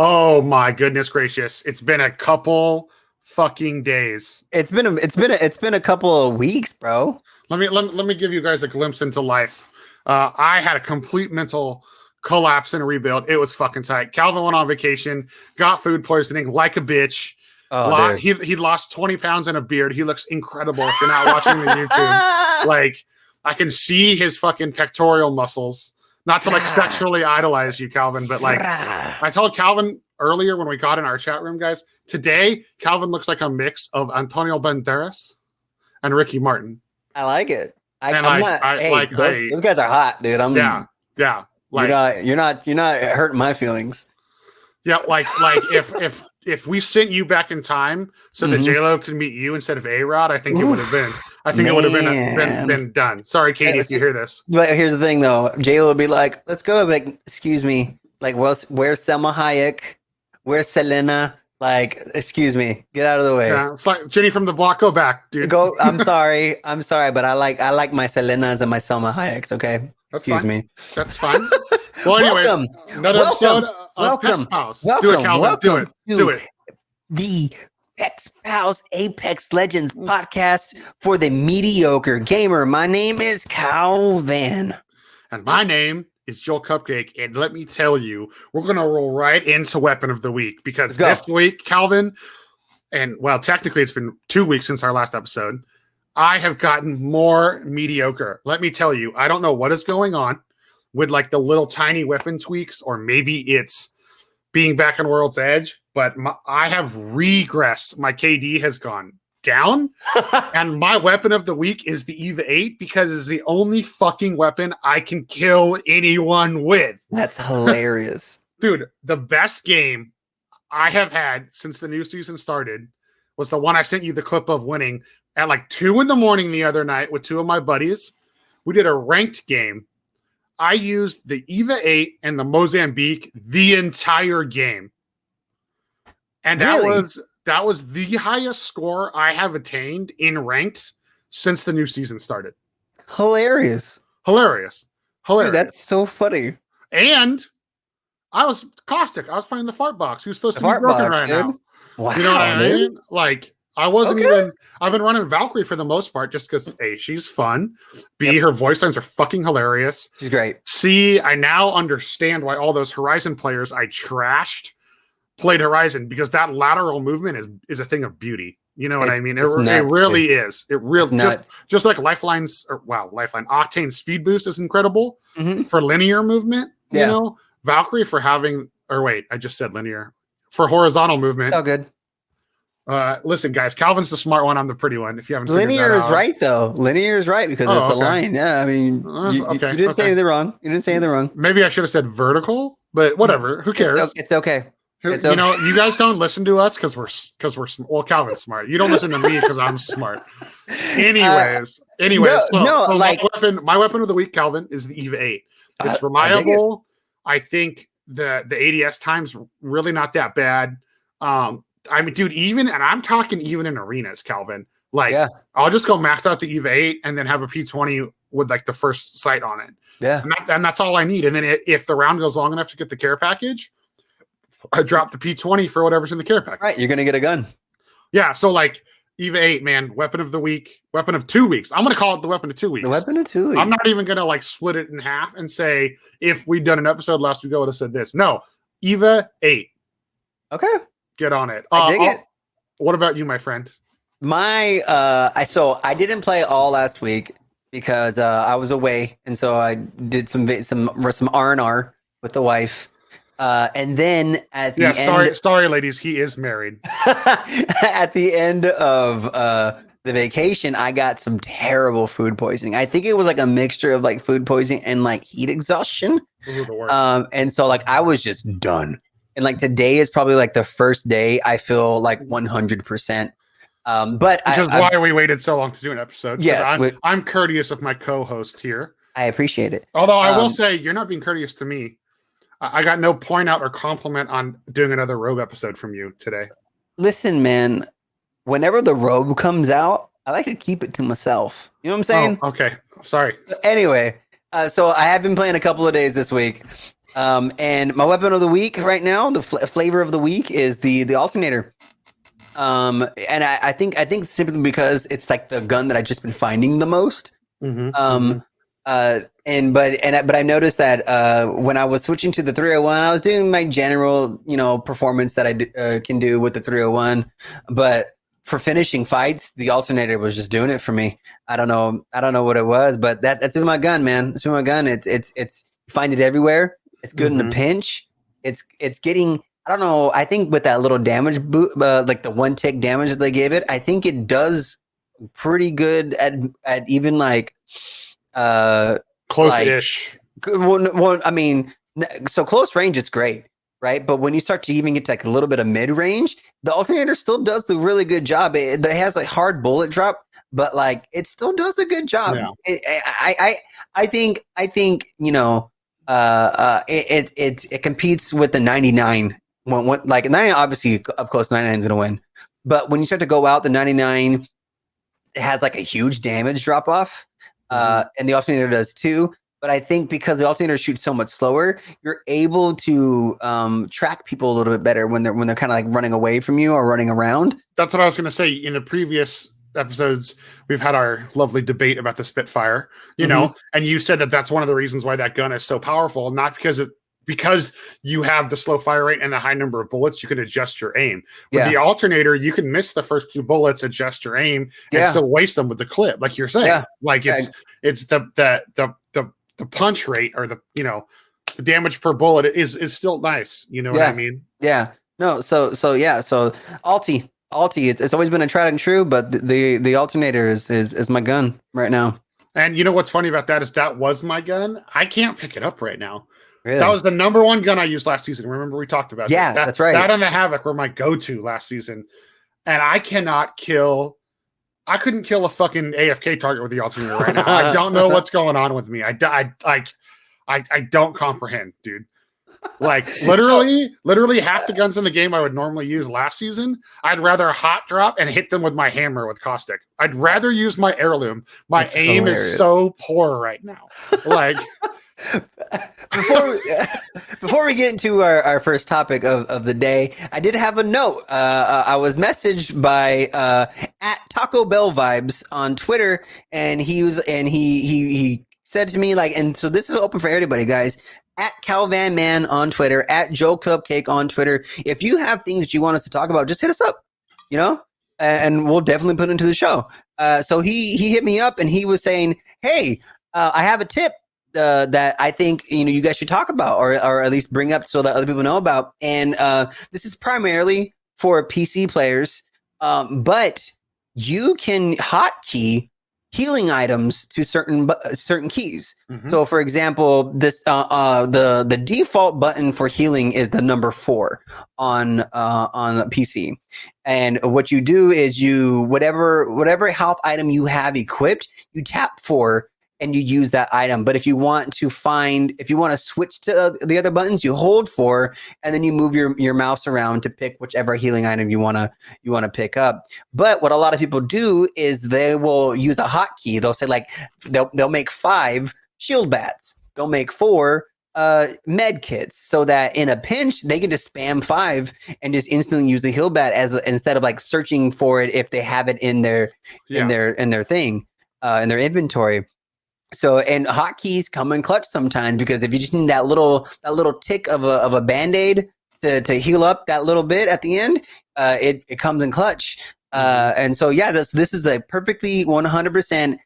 Oh my goodness gracious! It's been a couple fucking days. It's been a couple of weeks, bro. Let me give you guys a glimpse into life. I had a complete mental collapse and rebuild. It was fucking tight. Calvin went on vacation, got food poisoning like a bitch. Oh, He lost 20 pounds and a beard. He looks incredible if you're not watching the YouTube. Like, I can see his fucking pectoral muscles. Not to like sexually idolize you, Calvin, but like I told Calvin earlier when we got in our chat room, guys, today Calvin looks like a mix of Antonio Banderas and Ricky Martin. I like it. Those guys are hot, dude. Yeah. Like, you're not hurting my feelings. Yeah, like if we sent you back in time so that J-Lo could meet you instead of A-Rod, I think it would have been. I think it would have been done. Sorry, Katie, if you hear this. But here's the thing, though. J-Lo would be like, "Let's go." Like, excuse me. Like, well, where's Selma Hayek? Where's Selena? Like, excuse me. Get out of the way. Yeah, it's like Jenny from the block. Go back, dude. Go. I'm sorry, but I like my Selenas and my Selma Hayeks. Okay. Excuse me. That's fine. Well, anyways, another episode of Pex Pals. Do it, Calvin. Do it. The Pex Pals Apex Legends podcast for the mediocre gamer. My name is CowVan. And my name is JoelCupcake. And let me tell you, we're going to roll right into Weapon of the Week because this week, Calvin, and well, technically it's been 2 weeks since our last episode, I have gotten more mediocre. Let me tell you, I don't know what is going on with like the little tiny weapon tweaks, or maybe it's being back on World's Edge, but I have regressed. My KD has gone down, and my weapon of the week is the EVA 8 because it's the only fucking weapon I can kill anyone with. That's hilarious. Dude, the best game I have had since the new season started was the one I sent you the clip of winning at like 2 a.m. the other night with 2 of my buddies. We did a ranked game. I used the EVA 8 and the Mozambique the entire game. And that was the highest score I have attained in ranked since the new season started. Hilarious. Dude, that's so funny. And I was Caustic. I was playing the fart box. Who's supposed to be broken right now? Wow, you know what I mean? Like, I wasn't I've been running Valkyrie for the most part just because A, she's fun. B, her voice lines are fucking hilarious. She's great. C, I now understand why all those Horizon players I trashed played Horizon, because that lateral movement is a thing of beauty. You know what I mean? It really is. It really just like Lifeline's Lifeline Octane speed boost is incredible for linear movement. You know, Valkyrie for having I just said linear. For horizontal movement. It's all good. Listen, guys, Calvin's the smart one. I'm the pretty one. If you haven't figured linear that is out. right, though. Linear is right because it's the line. Yeah, I mean, you didn't say anything wrong. You didn't say anything wrong. Maybe I should have said vertical, but whatever. Who cares? It's okay. You know, you guys don't listen to us because we're well, Calvin's smart. You don't listen to me because I'm smart. Anyways, my weapon of the week, Calvin, is the EVA 8. It's reliable. I think the ADS time's really not that bad. I mean, dude, and I'm talking even in arenas, Calvin. Like, I'll just go max out the EVA 8 and then have a P20 with like the first sight on it. Yeah, and that's all I need. And then if the round goes long enough to get the care package, I drop the P20 for whatever's in the care package. Right, you're gonna get a gun. Yeah, so like EVA 8, man, weapon of the week, weapon of 2 weeks. I'm gonna call it the weapon of 2 weeks. The weapon of 2 weeks. I'm not even gonna like split it in half and say if we'd done an episode last week I would have said this. No, EVA 8. Okay. Get on it. I dig it. What about you, my friend? I didn't play all last week because I was away, and so I did some R&R with the wife. And then at the end, sorry, ladies, he is married. At the end of the vacation, I got some terrible food poisoning. I think it was like a mixture of like food poisoning and like heat exhaustion. And so like I was just done. And like today is probably like the first day I feel like 100%. But which is why we waited so long to do an episode. Yes, I'm courteous of my co-host here. I appreciate it. Although I will say you're not being courteous to me. I got no point out or compliment on doing another Rogue episode from you today. Listen, man, whenever the Rogue comes out, I like to keep it to myself. You know what I'm saying? Oh, okay. Sorry. Anyway, so I have been playing a couple of days this week. And my weapon of the week right now, the flavor of the week is the alternator. And I think simply because it's like the gun that I've just been finding the most. But I noticed that when I was switching to the 301, I was doing my general, performance that I can do with the 301. But for finishing fights, the alternator was just doing it for me. I don't know what it was, but that's been my gun, man. It's been my gun. It's you find it everywhere. It's good in a pinch. It's getting. I don't know. I think with that little damage like the 1 tick damage that they gave it, I think it does pretty good at even like close-ish. Well, I mean, so close range, it's great, right? But when you start to even get to like a little bit of mid range, the alternator still does the really good job. It has a hard bullet drop, but like it still does a good job. Yeah. I think it competes with the 99. Like 99, obviously up close 99 is gonna win, but when you start to go out, the 99 has like a huge damage drop off, and the alternator does too. But I think because the alternator shoots so much slower, you're able to track people a little bit better when they're kind of like running away from you or running around. That's what I was gonna say. In the previous episodes, we've had our lovely debate about the Spitfire, know, and you said that that's one of the reasons why that gun is so powerful, not because you have the slow fire rate and the high number of bullets, you can adjust your aim. With the alternator, you can miss the first 2 bullets, adjust your aim, and still waste them with the clip, like you're saying. Yeah. Like it's the punch rate or the damage per bullet is still nice. You know what I mean? Yeah. No. So Alti. It's always been a tried and true, but the alternator is my gun right now. And you know what's funny about that is that was my gun. I can't pick it up right now. Really? That was the number 1 gun I used last season. Remember we talked about this? That's right. That and the Havoc were my go-to last season. And I couldn't kill a fucking AFK target with the alternator right now. I don't know what's going on with me. I don't comprehend, dude. Like literally half the guns in the game I would normally use last season, I'd rather hot drop and hit them with my hammer with Caustic. I'd rather use my heirloom. My aim is so poor right now. Like Before we get into our first topic of the day, I did have a note. I was messaged by at Taco Bell Vibes on Twitter, and he said to me, like, and so this is open for everybody, guys. At CowVan Man on Twitter, at JoelCupcake on Twitter. If you have things that you want us to talk about, just hit us up, and we'll definitely put it into the show. So he hit me up and he was saying, hey, I have a tip that I think you guys should talk about or at least bring up so that other people know about. And this is primarily for PC players, but you can hotkey healing items to certain keys. So for example, this the default button for healing is the number 4 on the PC. And what you do is whatever health item you have equipped, you tap 4 and you use that item. But if you want to switch to the other buttons, you hold 4 and then you move your mouse around to pick whichever healing item you want to pick up. But what a lot of people do is they will use a hotkey. They'll say like they'll make 5 shield bats. They'll make 4 med kits, so that in a pinch they can just spam 5 and just instantly use the heal bat instead of like searching for it if they have it in their thing in their inventory. So, and hotkeys come in clutch sometimes, because if you just need that little tick of a Band-Aid to heal up that little bit at the end, it comes in clutch. And so, this is a perfectly 100%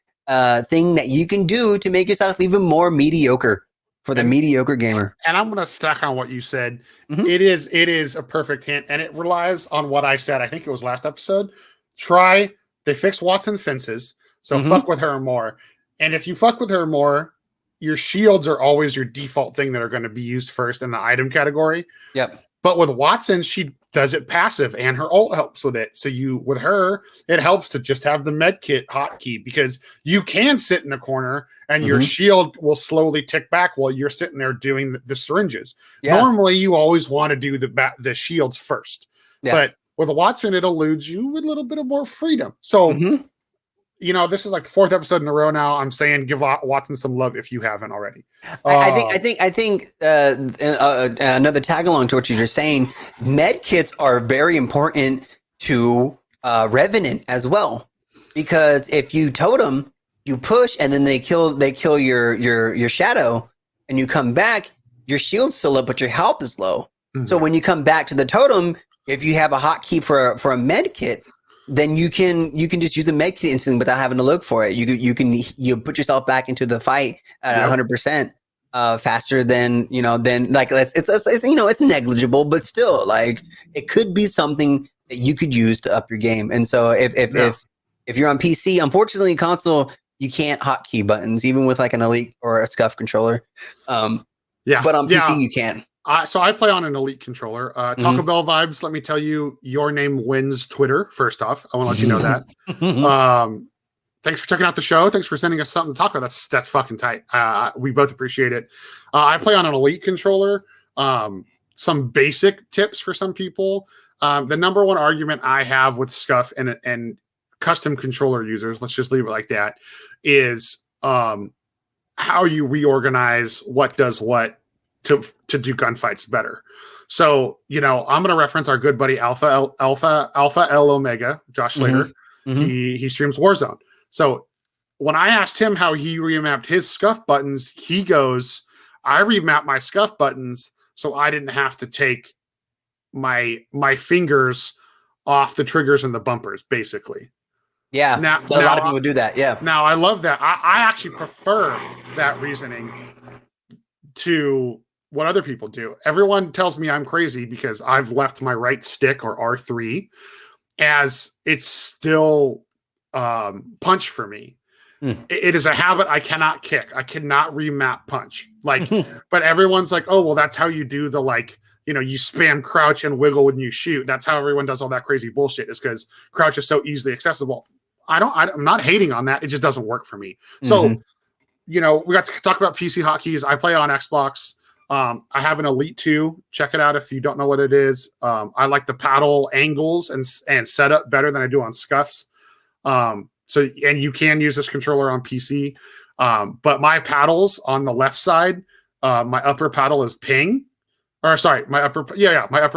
thing that you can do to make yourself even more mediocre for the mediocre gamer. And I'm going to stack on what you said. It is a perfect hint, and it relies on what I said. I think it was last episode. They fixed Watson's fences, so fuck with her more. And if you fuck with her more, your shields are always your default thing that are going to be used first in the item category. Yep. But with Watson, she does it passive, and her ult helps with it. So with her, it helps to just have the medkit hotkey, because you can sit in a corner and your shield will slowly tick back while you're sitting there doing the syringes. Yeah. Normally, you always want to do the shields first. Yeah. But with Watson, it eludes you with a little bit of more freedom. So this is like the 4th episode in a row now. I'm saying give Watson some love if you haven't already. I think another tag along to what you're just saying, med kits are very important to Revenant as well, because if you totem, you push, and then they kill your shadow, and you come back, your shield's still up, but your health is low. Mm-hmm. So when you come back to the totem, if you have a hotkey for a med kit, then you can just use a med kit instantly without having to look for it. You put yourself back into the fight at 100% faster than like it's negligible, but still like it could be something that you could use to up your game. And so if you're on PC, unfortunately console, you can't hotkey buttons even with like an Elite or a Scuff controller. But on PC you can. So I play on an Elite controller. Taco Bell vibes. Let me tell you, your name wins Twitter. First off, I want to let you know that. Thanks for checking out the show. Thanks for sending us something to talk about. That's fucking tight. We both appreciate it. I play on an Elite controller. Some basic tips for some people. The number one argument I have with Scuff and custom controller users, let's just leave it like that, is how you reorganize what does what to do gunfights better. So, I'm going to reference our good buddy Alpha L Omega, Josh Slater. He streams Warzone. So when I asked him how he remapped his Scuff buttons, he goes, I remapped my Scuff buttons so I didn't have to take my fingers off the triggers and the bumpers, basically. Yeah, now, a lot of people do that. Yeah. Now I love that. I actually prefer that reasoning to what other people do. Everyone tells me I'm crazy because I've left my right stick or R3 as it's still punch for me. It is a habit I cannot kick. I cannot remap punch. Like, but everyone's like, oh, well, that's how you do the you spam crouch and wiggle when you shoot. That's how everyone does all that crazy bullshit, is because crouch is so easily accessible. I'm not hating on that. It just doesn't work for me. So, we got to talk about PC hotkeys. I play on Xbox. I have an Elite 2. Check it out if you don't know what it is. I like the paddle angles and setup better than I do on Scuffs. And you can use this controller on PC. But my paddles on the left side, my upper paddle is ping. Or sorry, my upper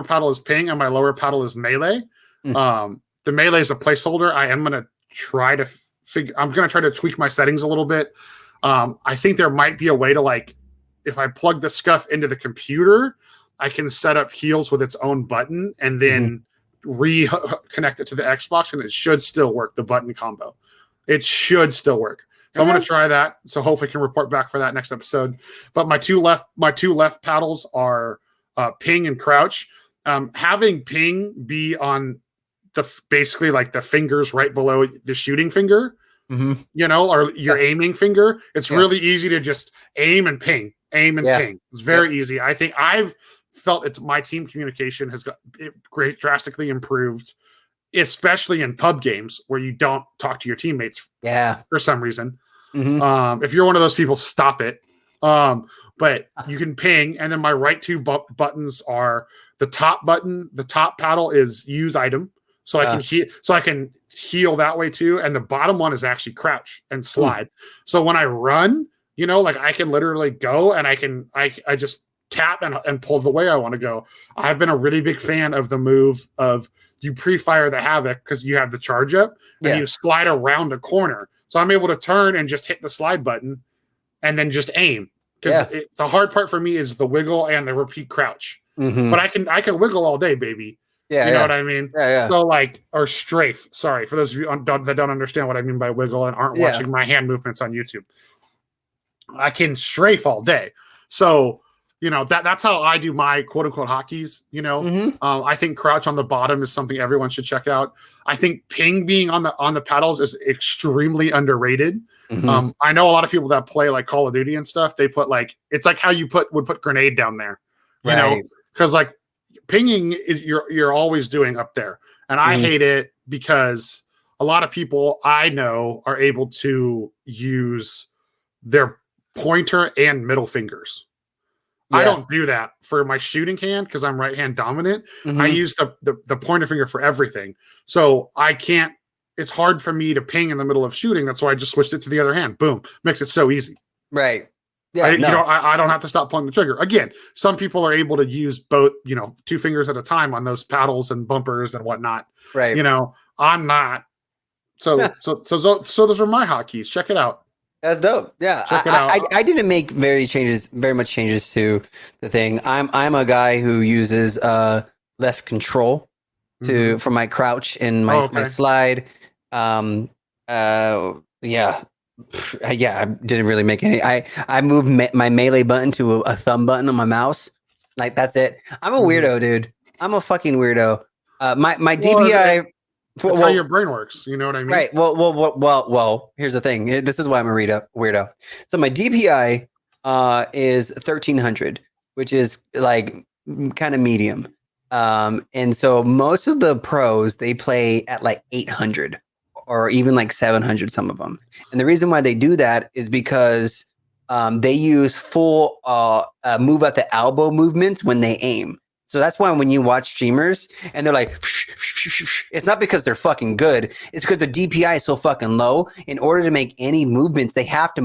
paddle is ping and my lower paddle is melee. The melee is a placeholder. I'm going to try to tweak my settings a little bit. I think there might be a way to if I plug the Scuff into the computer, I can set up heals with its own button and then reconnect it to the Xbox, and it should still work, the button combo. It should still work. So I'm going to try that. So hopefully I can report back for that next episode. But my two left paddles are ping and crouch. Having ping be on basically like the fingers right below the shooting finger, or your aiming finger, it's really easy to just aim and ping. Ping. It's very easy. I think I've felt my team communication has got drastically improved, especially in pub games where you don't talk to your teammates for some reason. If you're one of those people, stop it. But you can ping, and then my right two buttons are the top button. The top paddle is use item, so I can heal that way too. And the bottom one is actually crouch and slide. So when I run, I can literally go and I just tap and pull the way I want to go. I've been a really big fan of the move of you pre-fire the Havoc because you have the charge up and you slide around a corner. So I'm able to turn and just hit the slide button and then just aim. Because the hard part for me is the wiggle and the repeat crouch. But I can wiggle all day, baby. You know what I mean? So or strafe. Sorry, for those of you that don't understand what I mean by wiggle and aren't watching my hand movements on YouTube. I can strafe all day. So, that's how I do my quote unquote hotkeys. I think crouch on the bottom is something everyone should check out. I think ping being on the paddles is extremely underrated. I know a lot of people that play like Call of Duty and stuff. They put it's like how you would put grenade down there, because pinging is you're always doing up there, and I hate it because a lot of people I know are able to use their pointer and middle fingers. I don't do that for my shooting hand because I'm right hand dominant. I use the pointer finger for everything. So I can't, it's hard for me to ping in the middle of shooting. That's why I just switched it to the other hand. Boom, makes it so easy. Right. Yeah. I don't have to stop pulling the trigger. Again, some people are able to use both, 2 fingers at a time on those paddles and bumpers and whatnot. Right. I'm not. So those are my hotkeys. Check it out. That's dope. Yeah, Check it out. I didn't make very much changes to the thing. I'm a guy who uses left control for my crouch and my slide. Yeah, I didn't really make any. I moved my melee button to a thumb button on my mouse. Like that's it. I'm a weirdo, dude. I'm a fucking weirdo. My DPI. That's how your brain works. You know what I mean? Right. Well. Here's the thing. This is why I'm a weirdo. So my DPI is 1300, which is like kind of medium. And so most of the pros they play at like 800 or even like 700. Some of them. And the reason why they do that is because they use full move at the elbow movements when they aim. So that's why when you watch streamers and they're like, it's not because they're fucking good. It's because the DPI is so fucking low. In order to make any movements, they have to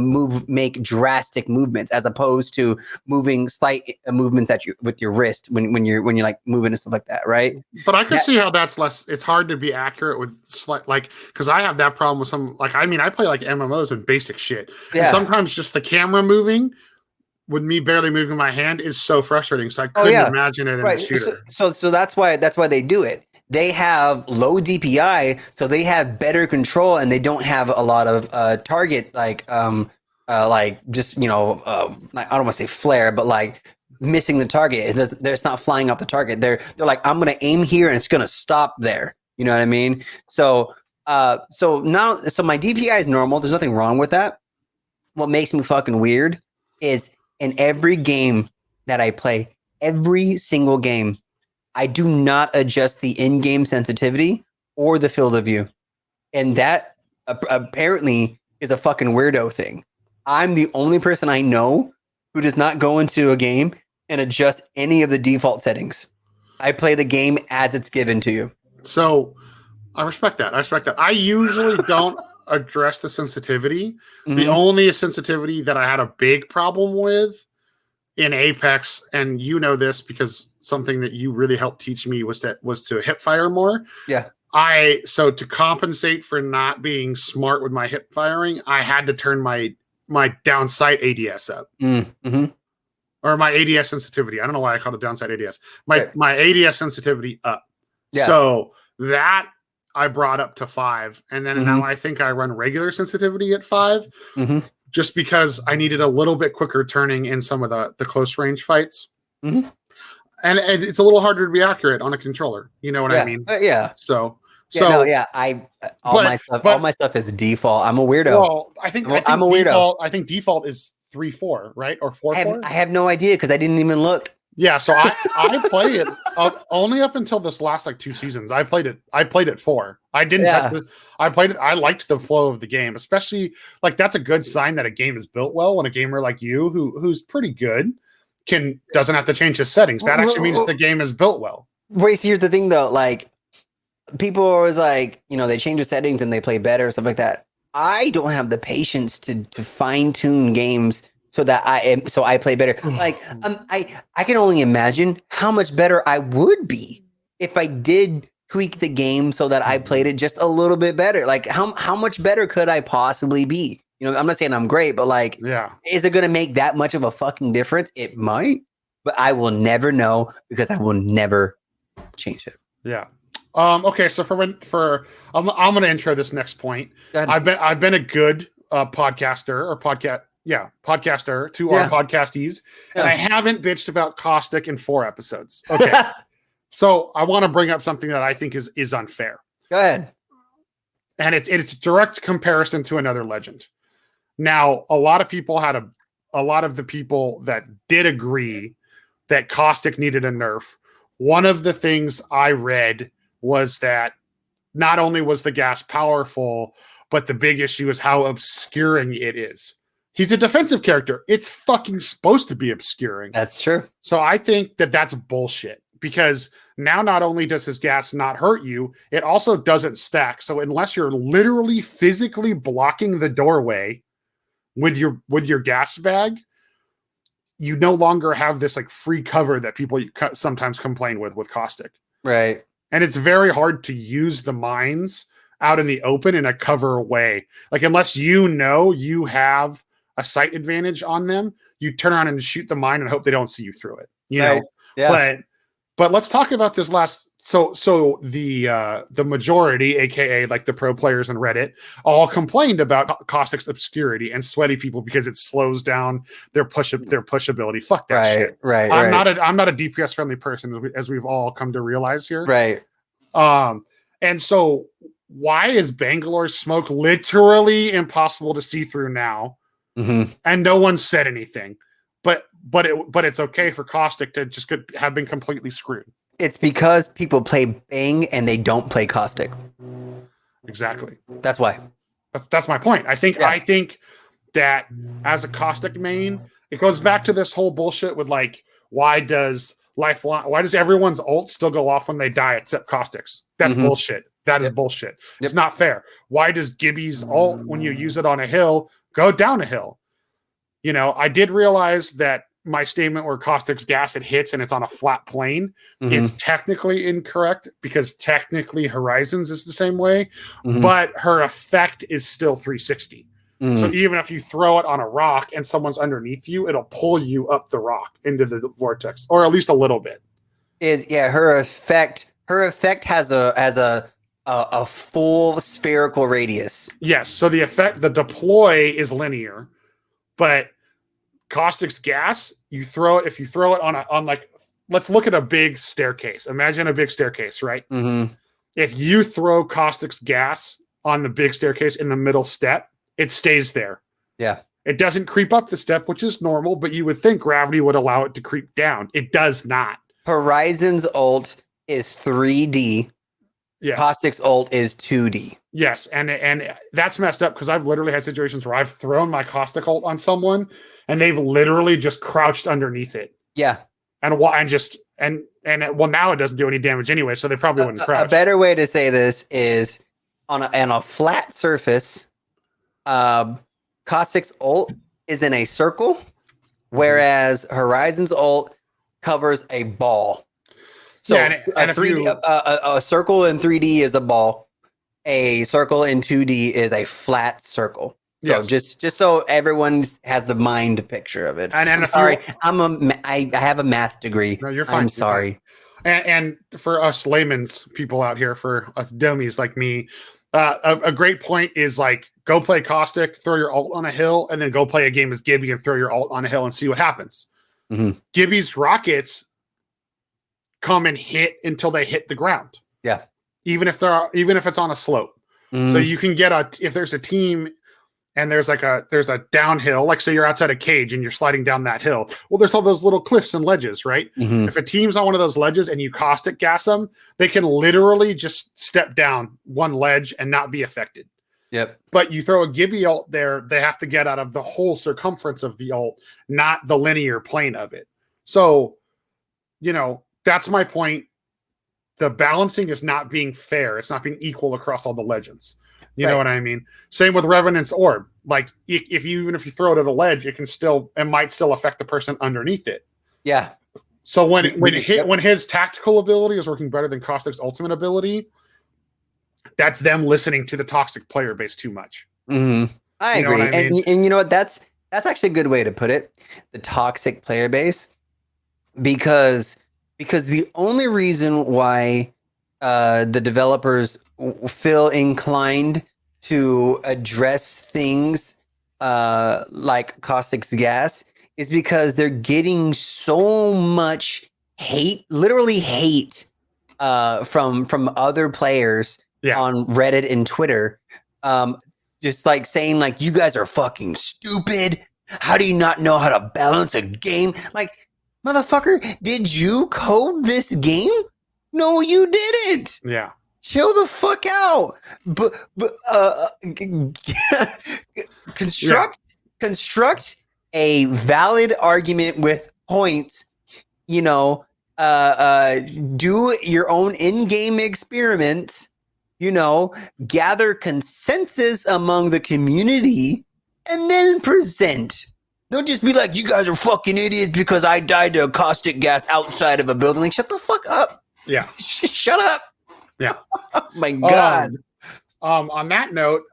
make drastic movements as opposed to moving slight movements with your wrist when you're like moving and stuff like that, right? But I can see how that's less. It's hard to be accurate with because I have that problem with some. I play like MMOs and basic shit. Yeah. And sometimes just the camera moving. With me barely moving my hand is so frustrating. So I couldn't imagine it in a shooter. So that's why they do it. They have low DPI, so they have better control, and they don't have a lot of target I don't want to say flare, but like missing the target. It's not flying off the target. They're like, I'm gonna aim here and it's gonna stop there. You know what I mean? So my DPI is normal. There's nothing wrong with that. What makes me fucking weird is in every game that I play, every single game, I do not adjust the in-game sensitivity or the field of view. And that apparently is a fucking weirdo thing. I'm the only person I know who does not go into a game and adjust any of the default settings. I play the game as it's given to you. So I respect that. I usually don't address the sensitivity. Mm-hmm. The only sensitivity that I had a big problem with in Apex, and you know this because something that you really helped teach me was to hip fire more. Yeah. So to compensate for not being smart with my hip firing, I had to turn my downsight ADS up. Mm-hmm. Or my ADS sensitivity. I don't know why I called it downside ADS. My ADS sensitivity up. Yeah. So that I brought up to 5, and then now I think I run regular sensitivity at 5, just because I needed a little bit quicker turning in some of the close range fights, and it's a little harder to be accurate on a controller. You know what I mean? All my stuff is default. I'm a weirdo. Well, I think I'm a weirdo. I think default is 3-4, right, or 4-4. I have no idea because I didn't even look. Yeah, so I play it only up until this last 2 seasons. I played it 4. I didn't touch it. I played it. I liked the flow of the game, especially that's a good sign that a game is built well when a gamer like you who's pretty good doesn't have to change his settings. That actually means the game is built well. Wait, here's the thing though, people are always they change the settings and they play better or stuff like that. I don't have the patience to fine tune games so that I play better. I can only imagine how much better I would be if I did tweak the game so that I played it just a little bit better. How much better could I possibly be? I'm not saying I'm great, but is it going to make that much of a fucking difference? It might, but I will never know because I will never change it. Yeah. Okay. So I'm going to intro this next point. I've been a good podcaster to our podcastees, and I haven't bitched about Caustic in 4 episodes. Okay. So I want to bring up something that I think is unfair. Go ahead. And it's direct comparison to another legend. Now, a lot of the people that did agree that Caustic needed a nerf. One of the things I read was that not only was the gas powerful, but the big issue is how obscuring it is. He's a defensive character. It's fucking supposed to be obscuring. That's true. So I think that that's bullshit because now not only does his gas not hurt you, it also doesn't stack. So unless you're literally physically blocking the doorway with your gas bag, you no longer have this like free cover that people sometimes complain with Caustic. Right. And it's very hard to use the mines out in the open in a cover way. Like unless you know you have a sight advantage on them, you turn around and shoot the mine and hope they don't see you through it. You know? Yeah. But let's talk about this last. So the majority, aka like the pro players in Reddit, all complained about Caustic's obscurity and sweaty people because it slows down their push ability. Fuck that shit. Right. I'm not a DPS friendly person, as we've all come to realize here. Right. And so why is Bangalore's smoke literally impossible to see through now? Mm-hmm. And no one said anything. But it's okay for Caustic to just have been completely screwed. It's because people play Bang and they don't play Caustic. Exactly. That's why. That's my point. I think that as a Caustic main, it goes back to this whole bullshit with like, why does everyone's ult still go off when they die except Caustic's? That's bullshit. That is bullshit. It's not fair. Why does Gibby's ult, when you use it on a hill, go down a hill? You know, I did realize that my statement where Caustic's gas, it hits and it's on a flat plane is technically incorrect, because technically Horizons is the same way, but her effect is still 360. So even if you throw it on a rock and someone's underneath you, it'll pull you up the rock into the vortex, or at least a little bit. Her effect has a full spherical radius. Yes. So the deploy is linear, but Caustic's gas, if you throw it on like, let's look at a big staircase. Imagine a big staircase, right? If you throw Caustic's gas on the big staircase in the middle step, it stays there. Yeah. It doesn't creep up the step, which is normal, but you would think gravity would allow it to creep down. It does not. Horizon's ult is 3D. Yes. Caustic's ult is 2D. Yes, and that's messed up, because I've literally had situations where I've thrown my Caustic ult on someone and they've literally just crouched underneath it. Yeah. And now it doesn't do any damage anyway, so they probably wouldn't crouch. A better way to say this is on a flat surface, Caustic's ult is in a circle, whereas Horizon's ult covers a ball. So a circle in 3D is a ball. A circle in 2D is a flat circle. So just so everyone has the mind picture of it. I'm sorry, I have a math degree. No, you're fine. I'm sorry. And for us layman's people out here, for us dummies like me, a great point is like, go play Caustic, throw your ult on a hill, and then go play a game as Gibby and throw your ult on a hill and see what happens. Gibby's rockets come and hit until they hit the ground. Yeah. Even if it's on a slope. So you can get if there's a team and there's a downhill, like say you're outside a cage and you're sliding down that hill. Well, there's all those little cliffs and ledges, right? If a team's on one of those ledges and you Caustic gas them, they can literally just step down one ledge and not be affected. Yep. But you throw a Gibby ult there, they have to get out of the whole circumference of the ult, not the linear plane of it. So, that's my point. The balancing is not being fair. It's not being equal across all the legends. You know what I mean? Same with Revenant's Orb. Like, even if you throw it at a ledge, it might still affect the person underneath it. Yeah. So when his tactical ability is working better than Caustic's ultimate ability, that's them listening to the toxic player base too much. I agree. And you know what? That's actually a good way to put it. The toxic player base, because the only reason why the developers feel inclined to address things like Caustics Gas is because they're getting so much hate, literally hate, from other players on Reddit and Twitter, just like saying like, you guys are fucking stupid. How do you not know how to balance a game? Like, motherfucker, did you code this game? No, you didn't. Yeah. Chill the fuck out. But construct a valid argument with points, do your own in-game experiments, gather consensus among the community, and then present. Don't just be like, you guys are fucking idiots because I died to a caustic gas outside of a building. Like, shut the fuck up. Yeah. Shut up. Yeah. Oh my God. On that note,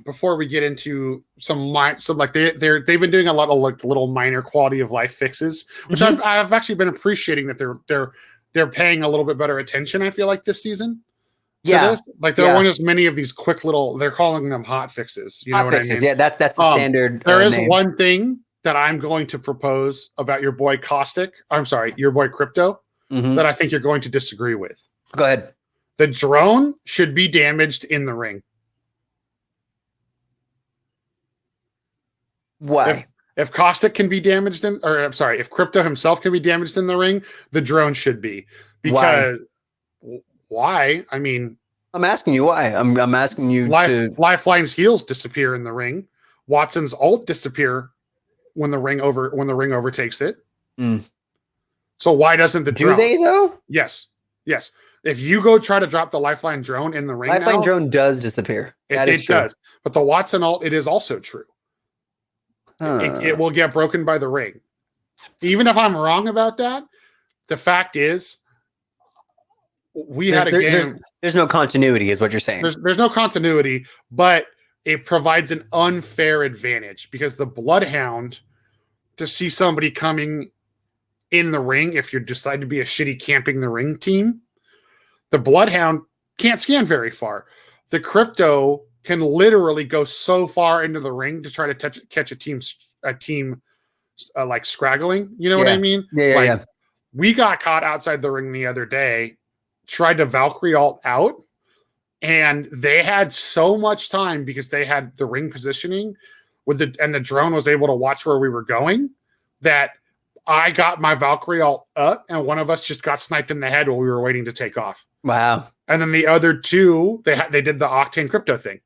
before we get into some like they've been doing a lot of like little minor quality of life fixes, which I've actually been appreciating that they're paying a little bit better attention. I feel like this season. Yeah. This. Like there weren't as many of these quick little. They're calling them hot fixes. You know what I mean? Yeah, that's the standard. There is name. one thing that I'm going to propose about your boy Caustic. I'm sorry, your boy Crypto. That I think you're going to disagree with. Go ahead. The drone should be damaged in the ring. Why? If Caustic can be damaged if Crypto himself can be damaged in the ring, the drone should be. Because why? I mean, I'm asking you why. I'm asking you Lifeline's heals disappear in the ring. Watson's ult disappear when the ring overtakes it. So why doesn't the drone? Do they though? Yes. If you go try to drop the Lifeline drone in the ring, Lifeline drone does disappear. It does. But the Watson ult, it is also true. It will get broken by the ring. Even if I'm wrong about that, the fact is, had a game. There's no continuity, is what you're saying. There's no continuity, but it provides an unfair advantage because the Bloodhound, to see somebody coming in the ring, if you decide to be a shitty camping the ring team, the Bloodhound can't scan very far. The Crypto can literally go so far into the ring to try to catch a team like scraggling. You know what I mean? Yeah. We got caught outside the ring the other day, tried to Valkyrie ult out, and they had so much time because they had the ring positioning and the drone was able to watch where we were going, that I got my Valkyrie ult up and one of us just got sniped in the head while we were waiting to take off. Wow. And then the other two, they did the Octane Crypto thing.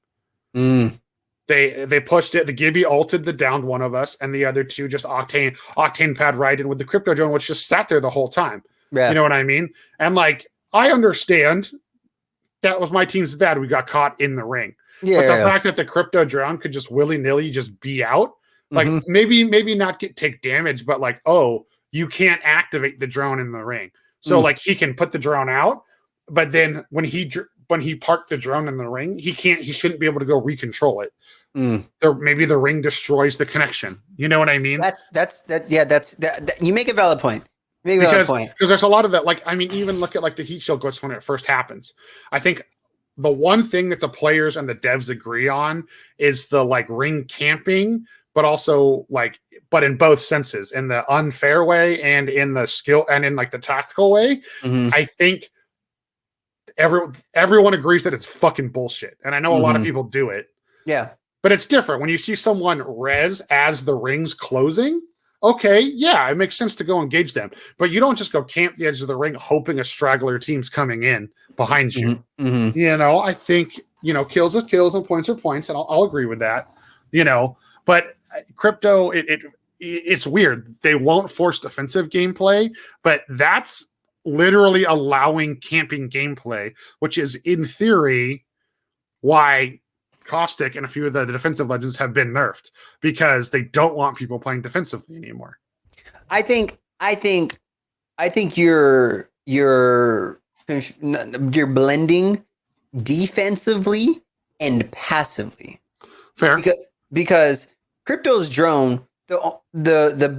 They pushed it. The Gibby ulted the downed one of us, and the other two just Octane pad right in with the Crypto drone, which just sat there the whole time. Yeah. You know what I mean? And like, I understand that was my team's bad. We got caught in the ring. Yeah. But the fact that the Crypto drone could just willy-nilly just be out, like maybe not take damage, but like, oh, you can't activate the drone in the ring. So like he can put the drone out, but then when he parked the drone in the ring, he shouldn't be able to go recontrol it. Maybe the ring destroys the connection. You know what I mean? You make a valid point. Because there's a lot of that. Like, I mean, even look at like the heat shield glitch when it first happens. I think the one thing that the players and the devs agree on is the like ring camping, but also like, but in both senses, in the unfair way and in the skill and in like the tactical way. I think everyone agrees that it's fucking bullshit. And I know a lot of people do it. Yeah. But it's different when you see someone res as the ring's closing. Okay, yeah, it makes sense to go engage them. But you don't just go camp the edge of the ring hoping a straggler team's coming in behind you. You know, I think, kills is kills and points are points, and I'll agree with that. But Crypto, it's weird. They won't force defensive gameplay, but that's literally allowing camping gameplay, which is in theory why Caustic and a few of the defensive legends have been nerfed, because they don't want people playing defensively anymore. I think you're blending defensively and passively. Fair. Because Crypto's drone, there's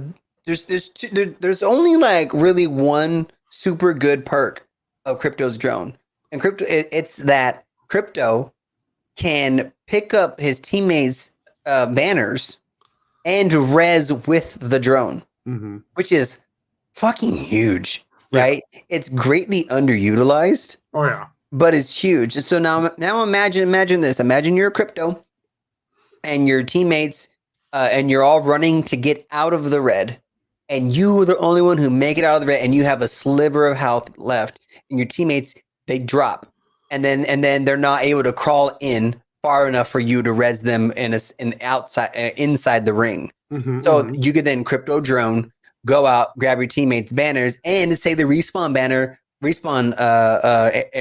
only like really one super good perk of Crypto's drone, and it's that Crypto can pick up his teammates' banners and res with the drone, which is fucking huge, right? It's greatly underutilized. Oh yeah, but it's huge. And so now imagine this. Imagine you're a Crypto, and your teammates, and you're all running to get out of the red, and you are the only one who make it out of the red, and you have a sliver of health left, and your teammates, they drop. And then they're not able to crawl in far enough for you to res them inside the ring. So you could then Crypto drone, go out, grab your teammates' banners, and say the respawn banner,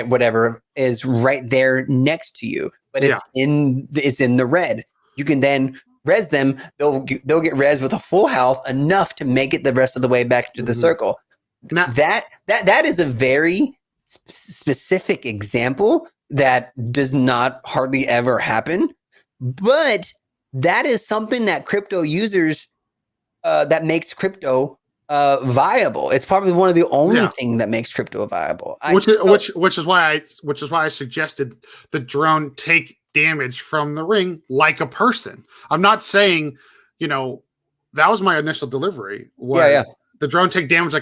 whatever is right there next to you, but it's in the red. You can then res them. They'll get res with a full health, enough to make it the rest of the way back to the circle. Now, that is a very specific example that does not hardly ever happen, but that is something that crypto users that makes crypto viable. It's probably one of the only thing that makes crypto viable. Which is why I suggested the drone take damage from the ring like a person. I'm not saying, that was my initial delivery. The drone take damage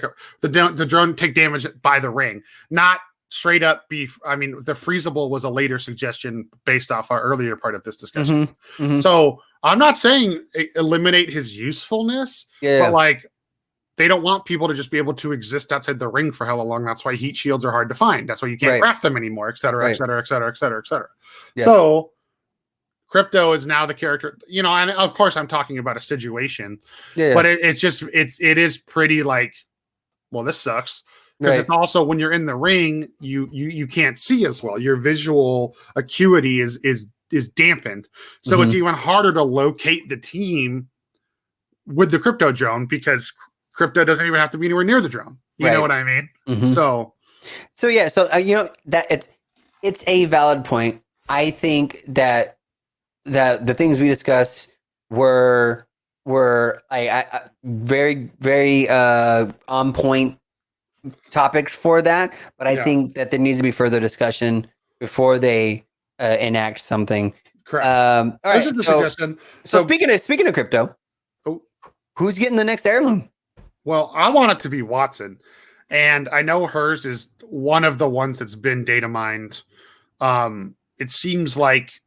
the drone take damage by the ring, not straight up beef. I mean, the freezable was a later suggestion based off our earlier part of this discussion. So I'm not saying eliminate his usefulness, but like, they don't want people to just be able to exist outside the ring for hella long. That's why heat shields are hard to find. That's why you can't craft them anymore, et cetera, et cetera, et cetera, et cetera, et cetera. So crypto is now the character, and of course I'm talking about a situation, but it is pretty like, well, this sucks. Because it's also, when you're in the ring, you can't see as well. Your visual acuity is dampened. So it's even harder to locate the team with the crypto drone, because crypto doesn't even have to be anywhere near the drone. You know what I mean? So that it's a valid point. I think that the things we discussed were very, very on point topics for that, but I think that there needs to be further discussion before they enact something. Correct. All right. This is the suggestion. So speaking of crypto, who's getting the next heirloom? Well, I want it to be Watson, and I know hers is one of the ones that's been data mined. It seems like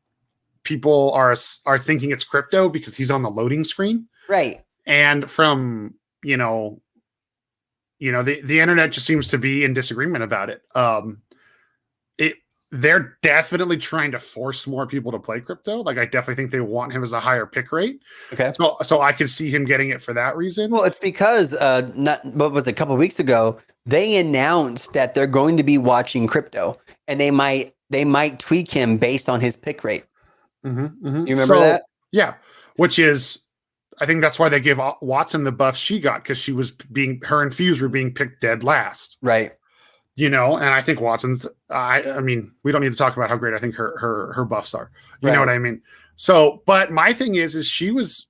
people are thinking it's crypto because he's on the loading screen, right? And from the internet just seems to be in disagreement about it. They're definitely trying to force more people to play crypto. Like, I definitely think they want him as a higher pick rate. Okay. So I could see him getting it for that reason. Well, it's because a couple of weeks ago, they announced that they're going to be watching crypto, and they might tweak him based on his pick rate. You remember that? Yeah. Which is, I think that's why they gave Watson the buff she got, because her and Fuse were being picked dead last. Right. And I think Watson's, I mean, we don't need to talk about how great I think her buffs are. You know what I mean? So, but my thing is she was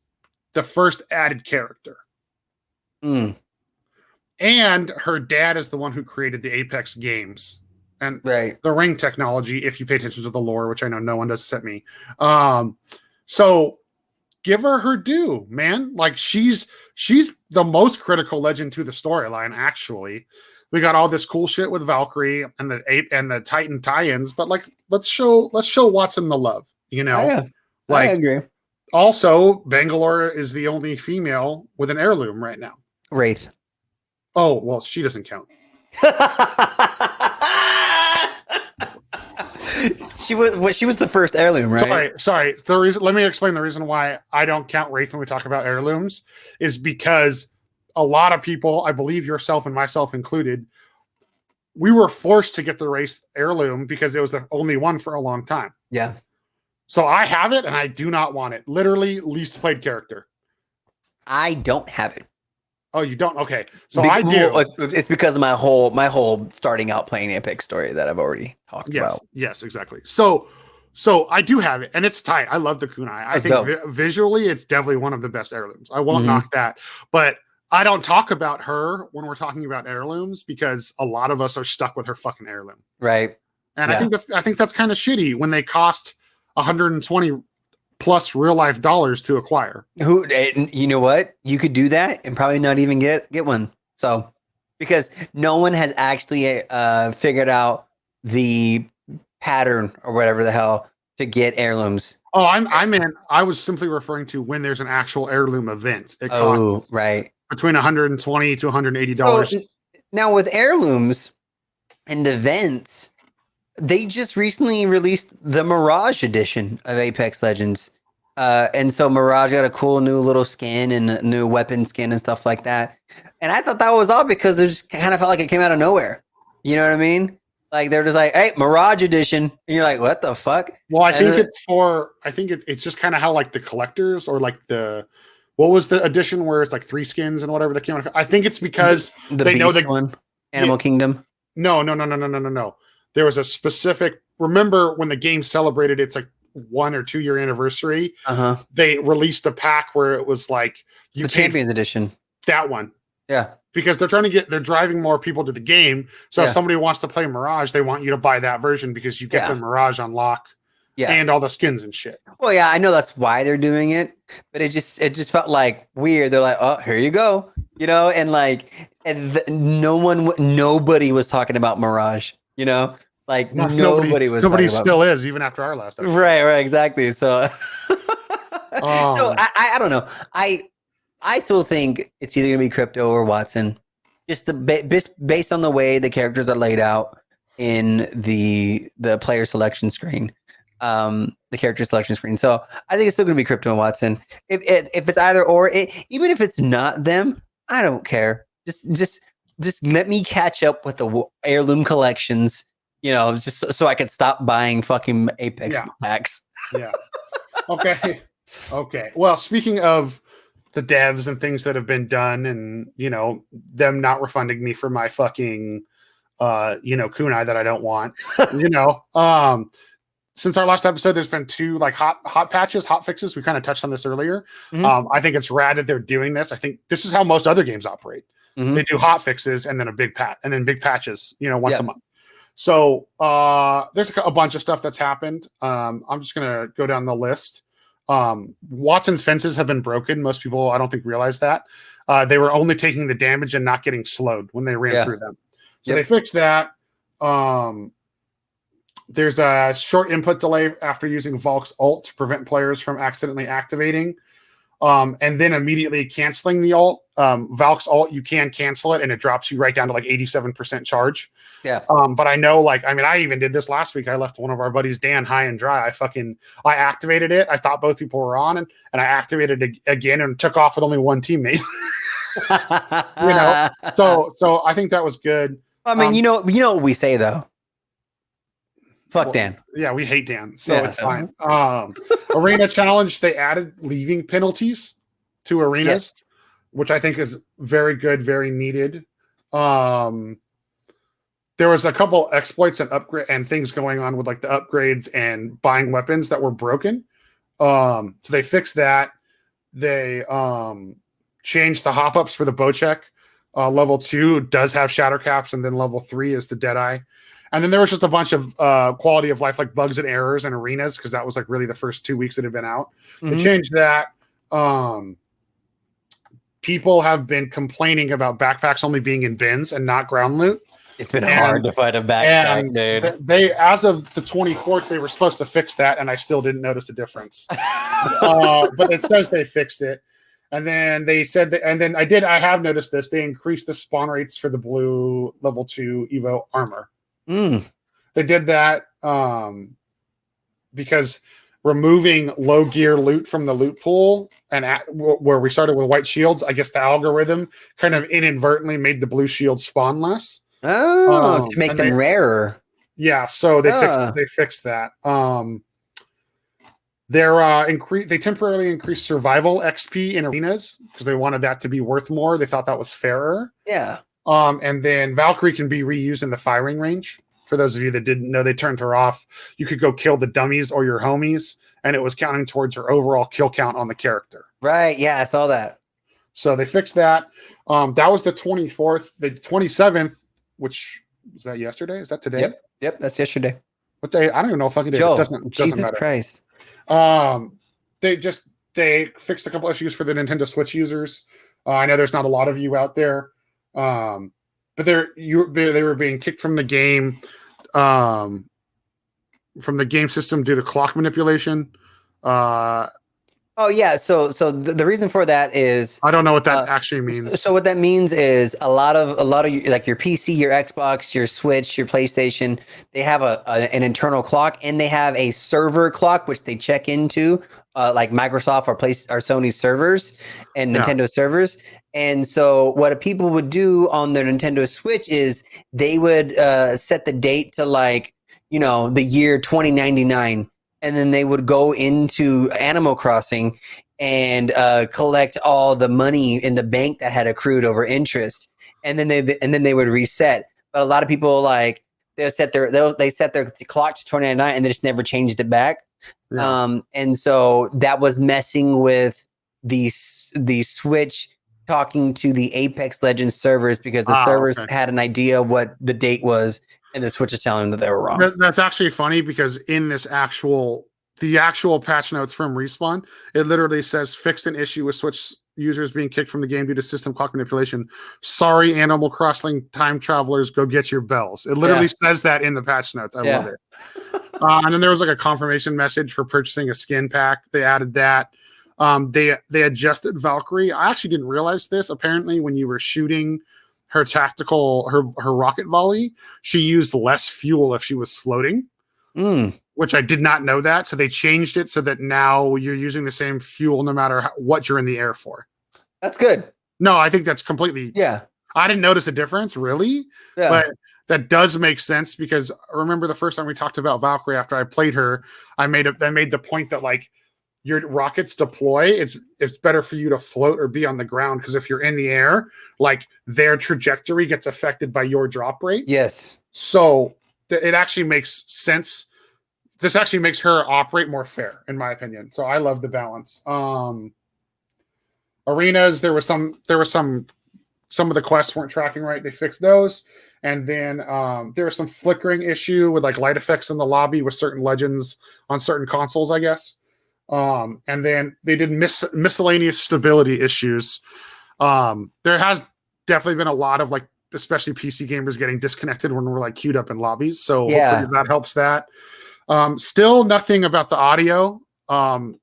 the first added character. And her dad is the one who created the Apex games and the ring technology, if you pay attention to the lore, which I know no one does except me. So give her due, man. Like, she's the most critical legend to the storyline, actually. We got all this cool shit with Valkyrie and the Titan tie-ins, but like, let's show Watson the love, I agree. Also, Bangalore is the only female with an heirloom right now. Wraith. Oh, well, she doesn't count. She was the first heirloom, right? Sorry. Let me explain the reason why I don't count Wraith when we talk about heirlooms is because a lot of people, I believe yourself and myself included, we were forced to get the Wraith heirloom because it was the only one for a long time. Yeah. So I have it and I do not want it. Literally least played character. I don't have it. Oh, you don't? Okay. So I do. It's because of my whole starting out playing Apex story that I've already talked about. Yes, exactly. So I do have it, and it's tight. I love the kunai. I think visually, it's definitely one of the best heirlooms. I won't knock that, but I don't talk about her when we're talking about heirlooms because a lot of us are stuck with her fucking heirloom, right? And I think that's kind of shitty when they cost 120 plus real life dollars to acquire. You know what? You could do that and probably not even get one. So, because no one has actually figured out the pattern or whatever the hell to get heirlooms. Oh, I was simply referring to when there's an actual heirloom event. It costs between $120 to $180. So, now with heirlooms and events, they just recently released the Mirage edition of Apex Legends. And so Mirage got a cool new little skin and a new weapon skin and stuff like that. And I thought that was all because it just kind of felt like it came out of nowhere. You know what I mean? Like they're just like, "Hey, Mirage Edition," and you're like, "What the fuck?" Well, I think it's just kind of how like the collectors or like what was the edition where it's like 3 skins and whatever that came out. I think it's because they know the one, Animal Kingdom. No. There was a specific. Remember when the game celebrated its like 1 or 2 year anniversary? They released a pack where it was like the Champions Edition. That one. Yeah. Because they're driving more people to the game. So if somebody wants to play Mirage, they want you to buy that version because you get the Mirage unlock and all the skins and shit. Well, yeah, I know that's why they're doing it, but it just felt like weird. They're like, "Oh, here you go," you know, and like, nobody was talking about Mirage, you know, like nobody was. Nobody still is, even after our last episode. Right, exactly. So, so I don't know. I still think it's either gonna be Crypto or Watson, just based on the way the characters are laid out in the player selection screen, the character selection screen. So I think it's still gonna be Crypto and Watson. If it's either or, even if it's not them, I don't care. Just let me catch up with the heirloom collections. You know, just so I could stop buying fucking Apex packs. Yeah. Okay. Well, speaking of the devs and things that have been done and, you know, them not refunding me for my fucking, kunai that I don't want, since our last episode, there's been 2 like hot patches, hot fixes. We kind of touched on this earlier. I think it's rad that they're doing this. I think this is how most other games operate. They do hot fixes and then big patches, once a month. So there's a bunch of stuff that's happened. I'm just going to go down the list. Watson's fences have been broken. Most people, I don't think, realize that. They were only taking the damage and not getting slowed when they ran through them. So they fixed that. There's a short input delay after using Valk's ult to prevent players from accidentally activating. And then immediately canceling the ult. Valk's ult, you can cancel it and it drops you right down to like 87% charge. Yeah. But I know, I even did this last week. I left one of our buddies, Dan, high and dry. I activated it. I thought both people were on, and I activated it again and took off with only one teammate. So I think that was good. I mean, you know what we say though. Fuck Dan. Yeah, we hate Dan, so it's fine. Arena challenge, they added leaving penalties to arenas, which I think is very good, very needed. There was a couple exploits and upgrade and things going on with like the upgrades and buying weapons that were broken. So they fixed that. They changed the hop ups for the bow check. Level 2 does have shatter caps, and then level 3 is the Deadeye. And then there was just a bunch of quality of life, like bugs and errors in arenas, because that was like really the first 2 weeks that had been out. They changed that. People have been complaining about backpacks only being in bins and not ground loot. It's been hard to find a backpack, dude. They, as of the 24th, they were supposed to fix that, and I still didn't notice a difference. But it says they fixed it. And then they said that, and then I have noticed this. They increased the spawn rates for the blue level 2 Evo armor. They did that because removing low gear loot from the loot pool and where we started with white shields, I guess the algorithm kind of inadvertently made the blue shields spawn less. To make them rarer. Yeah, so they fixed that. They temporarily increased survival XP in arenas because they wanted that to be worth more. They thought that was fairer. Yeah. And then Valkyrie can be reused in the firing range. For those of you that didn't know, they turned her off. You could go kill the dummies or your homies, and it was counting towards your overall kill count on the character. Right. Yeah, I saw that. So they fixed that. That was the 24th. The 27th, which was that yesterday? Is that today? Yep, that's yesterday. What day? I don't even know if I can do it. Doesn't Jesus matter. Christ. They fixed a couple issues for the Nintendo Switch users. I know there's not a lot of you out there, but they were being kicked from the game, from the game system due to clock manipulation. Oh Oh yeah, so the reason for that is I don't know what that actually means. So what that means is a lot of like your PC, your Xbox, your Switch, your PlayStation, they have an internal clock, and they have a server clock which they check into, like Microsoft or Sony servers and Nintendo servers. And so what people would do on their Nintendo Switch is they would set the date to like, the year 2099, and then they would go into Animal Crossing and collect all the money in the bank that had accrued over interest, and then they would reset. But a lot of people like they set their clock to 2099 and they just never changed it back. And so that was messing with the Switch talking to the Apex Legends servers, because the servers had an idea what the date was, and the Switch is telling them that they were wrong. That's actually funny, because in the actual patch notes from Respawn, it literally says, fixed an issue with Switch users being kicked from the game due to system clock manipulation. Sorry, Animal Crossing time travelers, go get your bells. It literally says that in the patch notes. I love it. And then there was like a confirmation message for purchasing a skin pack. They added that. They adjusted Valkyrie. I actually didn't realize this. Apparently, when you were shooting her her rocket volley, she used less fuel if she was floating. Which I did not know that. So they changed it so that now you're using the same fuel no matter what you're in the air for. That's good. No, I think that's completely. Yeah. I didn't notice a difference, really. Yeah. But that does make sense, because I remember the first time we talked about Valkyrie after I played her, I made the point that like your rockets deploy, it's better for you to float or be on the ground, because if you're in the air, like their trajectory gets affected by your drop rate. Yes. So it actually makes sense. This actually makes her operate more fair, in my opinion. So I love the balance. Arenas, there was some of the quests weren't tracking right. They fixed those. And then there was some flickering issue with like light effects in the lobby with certain legends on certain consoles, I guess. And then they did miscellaneous stability issues. There has definitely been a lot of like, especially PC gamers getting disconnected when we're like queued up in lobbies. So hopefully that helps that. Still nothing about the audio. That's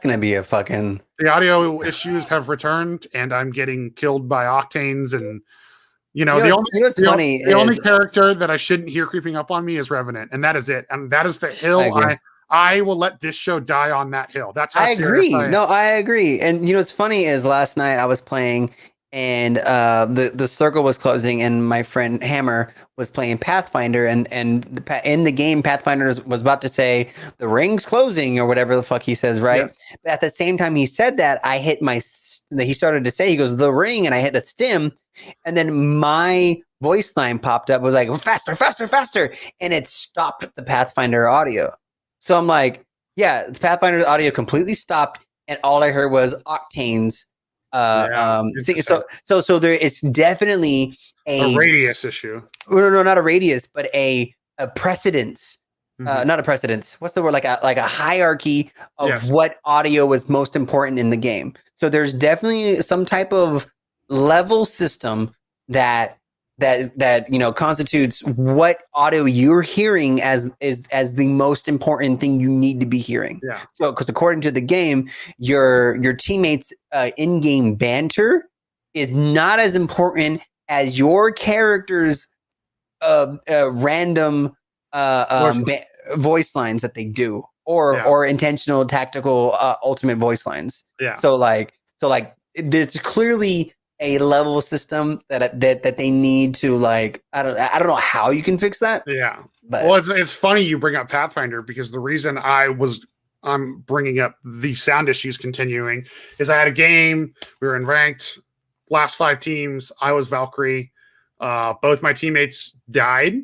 going to be a fucking... The audio issues have returned, and I'm getting killed by octanes. And the only character that I shouldn't hear creeping up on me is Revenant, and that is it. And that is the hill. I will let this show die on that hill. That's how I agree. No, I agree. And what's funny is last night I was playing, and the circle was closing, and my friend Hammer was playing Pathfinder, and in the game Pathfinder was about to say the ring's closing or whatever the fuck he says, right? Yeah. But at the same time he said that, I hit he started to say, he goes, the ring, and I hit a stim, and then my voice line popped up, was like faster, faster, faster, and it stopped the Pathfinder audio. So I'm like, yeah, the Pathfinder audio completely stopped, and all I heard was octanes. So there it's definitely a radius issue. No, not a radius, but a precedence. Not a precedence. What's the word? Like a hierarchy of what audio was most important in the game. So there's definitely some type of level system that constitutes what audio you're hearing as the most important thing you need to be hearing. Yeah. So because according to the game, your teammates in-game banter is not as important as your character's random voice lines that they do, or intentional tactical ultimate voice lines. Yeah. So there's clearly a level system that they need to, like, I don't know how you can fix that. Yeah. But well, it's funny you bring up Pathfinder, because the reason I'm bringing up the sound issues continuing is I had a game, we were in ranked, last 5 teams, I was Valkyrie, both my teammates died,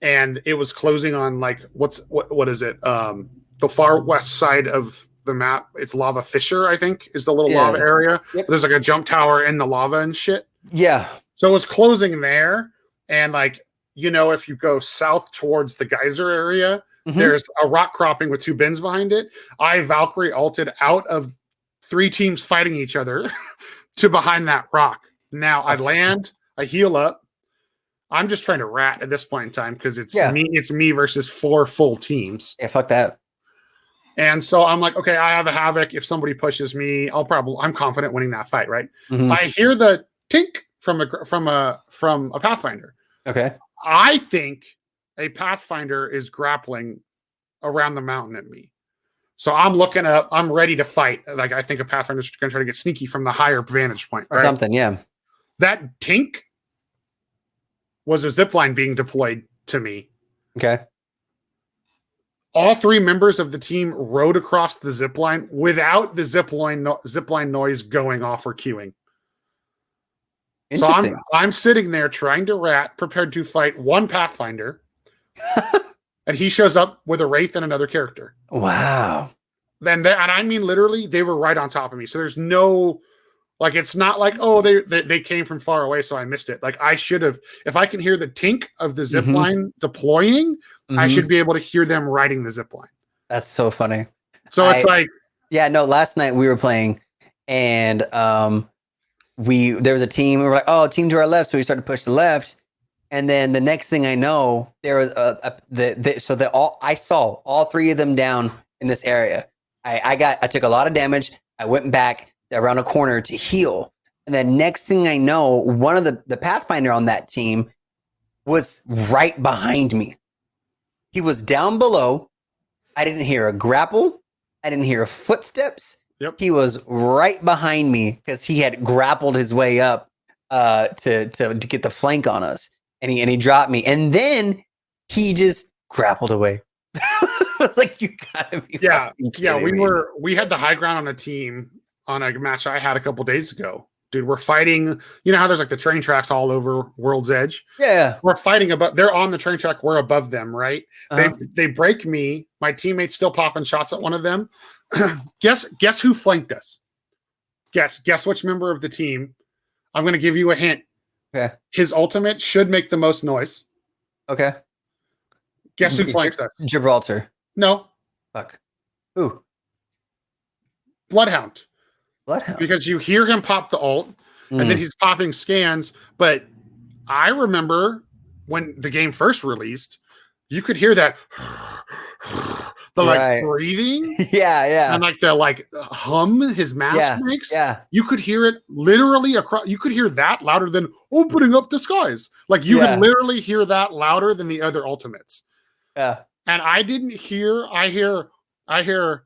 and it was closing on like what is it? The far west side of the map, it's Lava Fissure, I think, is the little lava area. Yep. There's like a jump tower in the lava and shit. Yeah. So it was closing there, and like, if you go south towards the geyser area, there's a rock cropping with 2 bins behind it. I Valkyrie ulted out of 3 teams fighting each other to behind that rock. Now I land, I heal up. I'm just trying to rat at this point in time, because it's me versus 4 full teams. Yeah, fuck that. And so I'm like, okay, I have a Havoc. If somebody pushes me, I'm confident winning that fight, right? Mhm. I hear the tink from a Pathfinder. Okay. I think a Pathfinder is grappling around the mountain at me. So I'm looking up, I'm ready to fight. Like I think a Pathfinder's gonna try to get sneaky from the higher vantage point. Or right? something, yeah. That tink was a zipline being deployed to me. Okay. All three members of the team rode across the zipline without the zipline noise going off or queuing. So I'm sitting there trying to rat, prepared to fight one Pathfinder, and he shows up with a Wraith and another character. Wow. And I mean literally, they were right on top of me. So there's no, like, it's not like, oh, they came from far away, so I missed it. Like I should have, if I can hear the tink of the zipline deploying, I should be able to hear them riding the zipline. That's so funny. So it's like, yeah, no, last night we were playing and there was a team, we were like, oh, team to our left. So we started to push the left. And then the next thing I know, there was I saw all three of them down in this area. I took a lot of damage. I went back around a corner to heal. And then next thing I know, one of the Pathfinder on that team was right behind me. He was down below. I didn't hear a grapple. I didn't hear footsteps. Yep. He was right behind me because he had grappled his way up to get the flank on us. And he dropped me. And then he just grappled away. I was like, you gotta be we had the high ground on a team on a match I had a couple days ago. Dude, we're fighting. You know how there's like the train tracks all over World's Edge? Yeah. We're fighting they're on the train track. We're above them, right? They break me. My teammate's still popping shots at one of them. Guess who flanked us? Guess which member of the team. I'm going to give you a hint. Okay. His ultimate should make the most noise. Okay. Guess who flanks us? Gibraltar. No. Fuck. Who? Bloodhound. Bloodhound. Because you hear him pop the ult, and then he's popping scans. But I remember when the game first released, you could hear that breathing. Yeah. And like the hum his mask makes. Yeah. You could hear it literally across. You could hear that louder than opening up the skies. Like you could literally hear that louder than the other ultimates. Yeah. And I didn't hear, I hear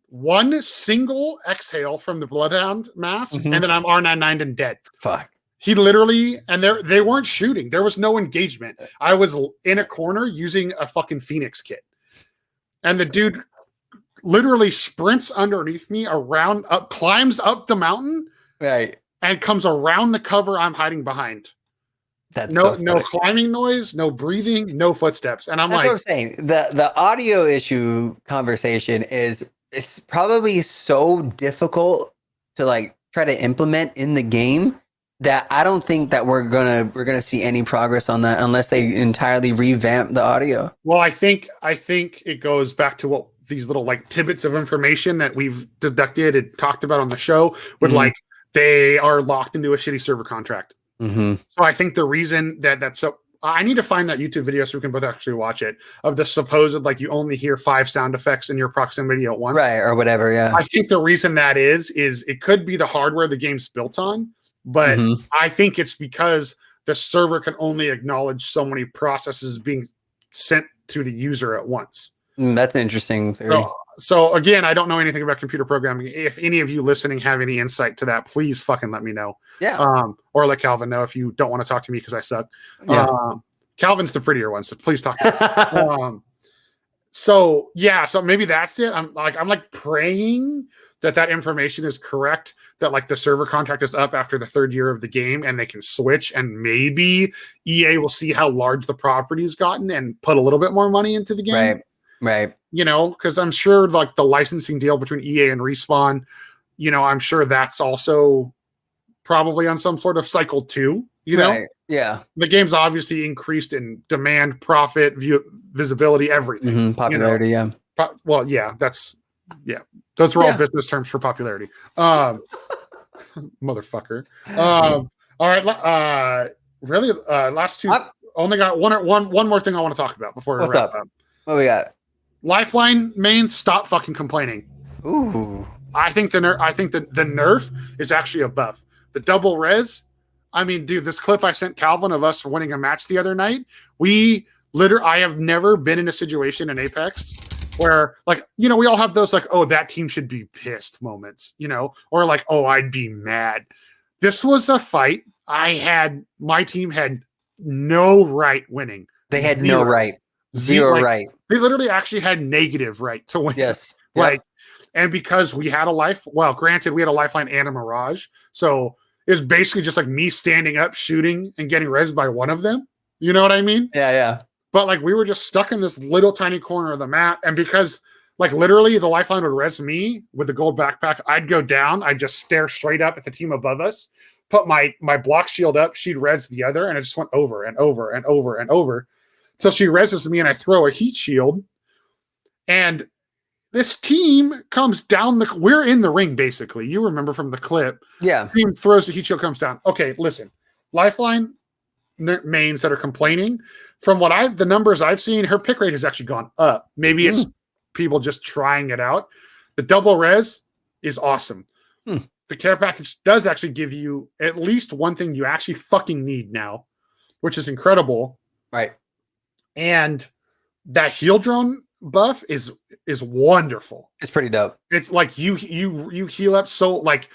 one single exhale from the Bloodhound mask, and then I'm R99'd and dead. Fuck. He literally, and they weren't shooting. There was no engagement. I was in a corner using a fucking Phoenix kit. And the dude literally sprints underneath me climbs up the mountain, right, and comes around the cover I'm hiding behind. That's no climbing noise, no breathing, no footsteps. And that's what I'm saying. The audio issue conversation it's probably so difficult to like try to implement in the game that I don't think that we're gonna see any progress on that unless they entirely revamp the audio. Well, I think it goes back to what these little like tidbits of information that we've deducted and talked about on the show with like they are locked into a shitty server contract. So I think the reason that's so I need to find that YouTube video so we can both actually watch it of the supposed like you only hear 5 sound effects in your proximity at once, right, or whatever. Yeah, I think the reason that is it could be the hardware the game's built on, but I think it's because the server can only acknowledge so many processes being sent to the user at once. That's an interesting theory. So again, I don't know anything about computer programming. If any of you listening have any insight to that, please fucking let me know. Yeah. Or let Calvin know if you don't want to talk to me because I suck. Yeah. Calvin's the prettier one, so please talk to me. So maybe that's it. I'm like praying that information is correct, that like the server contract is up after the 3rd year of the game and they can switch, and maybe EA will see how large the property's gotten and put a little bit more money into the game. Right. You know, because I'm sure like the licensing deal between EA and Respawn, you know, I'm sure that's also probably on some sort of cycle too, you know? Yeah. The game's obviously increased in demand, profit, visibility, everything. Popularity, you know? Well, yeah, those were all business terms for popularity. Motherfucker. All right. Really, last two. Only got one more thing I want to talk about before we wrap up. What we got? Lifeline mains, stop fucking complaining. Ooh. I think the nerf is actually above. The double res, I mean, dude, this clip I sent Calvin of us winning a match the other night, I have never been in a situation in Apex where, like, you know, we all have those, like, oh, that team should be pissed moments, you know, or like, oh, I'd be mad. This was a fight my team had no right winning. They had no right. Zero right. They literally actually had negative right to win. Yes. Like, and because we had granted, we had a Lifeline and a Mirage. So it was basically just like me standing up, shooting, and getting rezzed by one of them. You know what I mean? Yeah. But like we were just stuck in this little tiny corner of the map. And because like literally the Lifeline would res me with the gold backpack, I'd go down, I'd just stare straight up at the team above us, put my block shield up, she'd res the other, and it just went over and over and over and over. So she reses me and I throw a heat shield. And this team comes down we're in the ring, basically. You remember from the clip. Yeah. The team throws the heat shield, comes down. Okay, listen. Lifeline mains that are complaining, from the numbers I've seen, her pick rate has actually gone up. Maybe it's people just trying it out. The double res is awesome. The care package does actually give you at least one thing you actually fucking need now, which is incredible. Right. And that heal drone buff is wonderful. It's pretty dope. It's like you heal up so, like,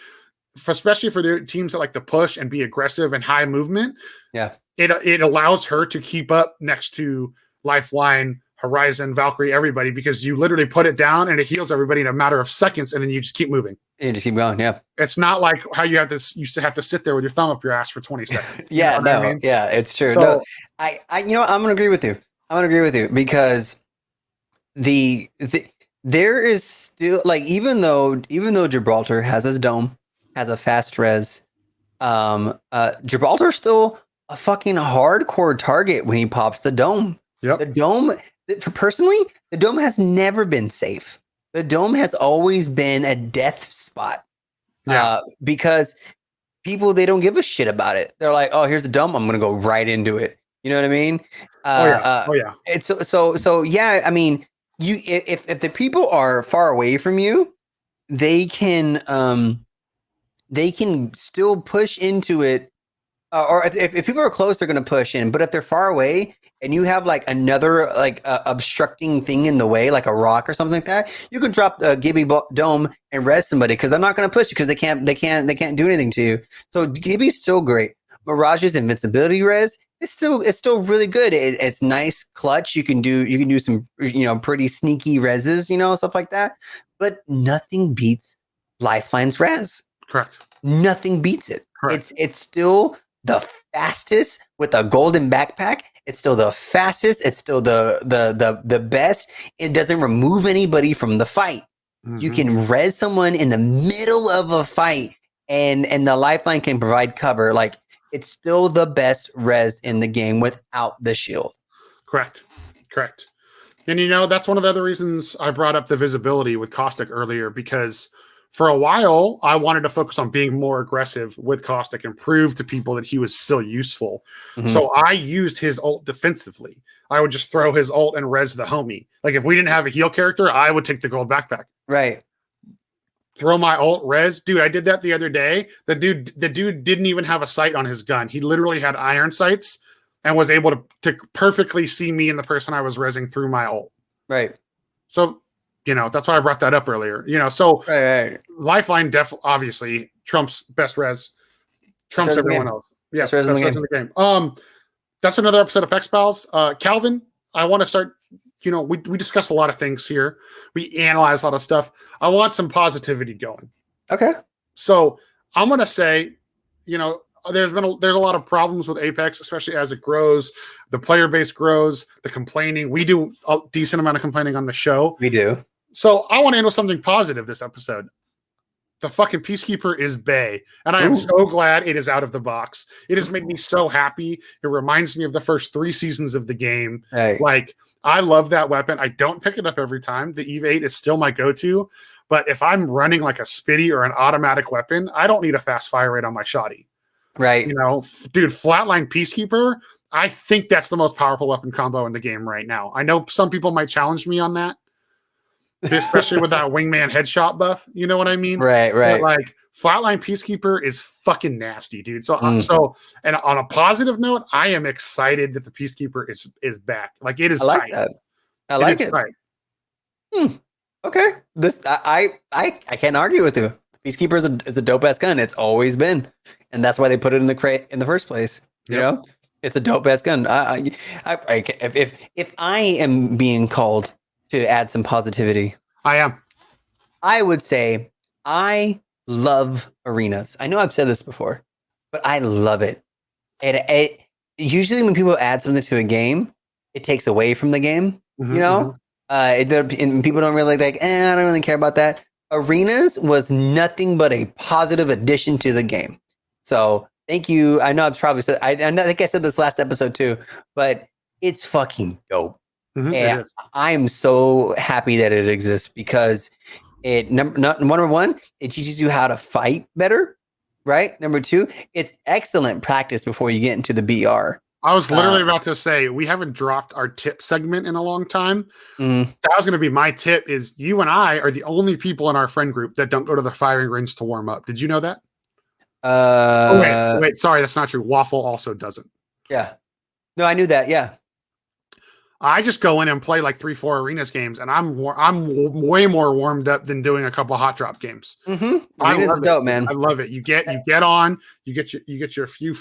especially for the teams that like to push and be aggressive and high movement. Yeah. It allows her to keep up next to Lifeline, Horizon, Valkyrie, everybody, because you literally put it down and it heals everybody in a matter of seconds, and then you just keep moving. You just keep going. Yeah. It's not like how you have to sit there with your thumb up your ass for 20 seconds. Yeah. No. I mean? Yeah. It's true. So, no. I I'm gonna agree with you. Because there is still, like, even though Gibraltar has his dome, has a fast res, Gibraltar's still a fucking hardcore target when he pops the dome. Yep. The dome, personally, the dome has never been safe. The dome has always been a death spot. Yeah. Because people, they don't give a shit about it. They're like, oh, here's the dome, I'm gonna go right into it. You know what I mean? Oh yeah. It's so yeah. I mean, if the people are far away from you, they can still push into it. Or if people are close, they're going to push in. But if they're far away and you have like another obstructing thing in the way, like a rock or something like that, you can drop a Gibby dome and res somebody, because I'm not going to push you because they can't do anything to you. So Gibby's still great. Mirage's invincibility res, it's still really good. It's nice clutch. You can do some pretty sneaky reses, stuff like that. But nothing beats Lifeline's res. Correct. Nothing beats it. Correct. It's still the fastest with a golden backpack. It's still the fastest. It's still the best. It doesn't remove anybody from the fight. Mm-hmm. You can res someone in the middle of a fight, and the Lifeline can provide cover. Like, it's still the best res in the game without the shield. Correct. And that's one of the other reasons I brought up the visibility with Caustic earlier, because for a while I wanted to focus on being more aggressive with Caustic and prove to people that he was still useful. Mm-hmm. So I used his ult defensively. I would just throw his ult and res the homie. Like, if we didn't have a heal character, I would take the gold backpack. Right. Throw my ult, res. Dude, I did that the other day. The dude didn't even have a sight on his gun. He literally had iron sights and was able to perfectly see me and the person I was resing through my ult. Right. So, that's why I brought that up earlier. So right. Lifeline obviously trumps best res, trumps everyone else. Yeah, best res in the game. That's another episode of Pex Pals. Calvin, I want to start. We discuss a lot of things here. We analyze a lot of stuff. I want some positivity going. Okay. So I'm gonna say, there's a lot of problems with Apex, especially as it grows. The player base grows. The complaining. We do a decent amount of complaining on the show. We do. So I want to end with something positive this episode. The fucking Peacekeeper is bae, and I am so glad it is out of the box. It has made me so happy. It reminds me of the first 3 seasons of the game. Hey. Like, I love that weapon. I don't pick it up every time. The Eve 8 is still my go-to, but if I'm running like a Spitty or an automatic weapon, I don't need a fast fire rate on my shotty. Right. Dude, flatline Peacekeeper, I think that's the most powerful weapon combo in the game right now. I know some people might challenge me on that, especially with that wingman headshot buff. You know what I mean? Right. But like Flatline Peacekeeper is fucking nasty, dude. So and on a positive note, I am excited that the Peacekeeper is back. Like it is I like tight. that. I like it. Okay. This I can't argue with you. Peacekeeper is a dope ass gun. It's always been, and that's why they put it in the crate in the first place. You know, it's a dope ass gun. If I am being called to add some positivity, I am. I would say I love arenas. I know I've said this before, but I love it. It usually when people add something to a game, it takes away from the game. You know, and people don't really like. I don't really care about that. Arenas was nothing but a positive addition to the game. So thank you. I know I've probably said. I think I said this last episode too, but it's fucking dope. And I am so happy that it exists because number one, it teaches you how to fight better, right? Number two, it's excellent practice before you get into the BR. I was literally about to say we haven't dropped our tip segment in a long time. That was going to be my tip: is you and I are the only people in our friend group that don't go to the firing range to warm up. Did you know that? Wait, sorry, that's not true. Waffle also doesn't. Yeah, no, I knew that. Yeah. I just go in and play like 3-4 arenas games, and I'm way more warmed up than doing a couple of hot drop games. Arenas is dope, man. I love it. You get on, you get your 3,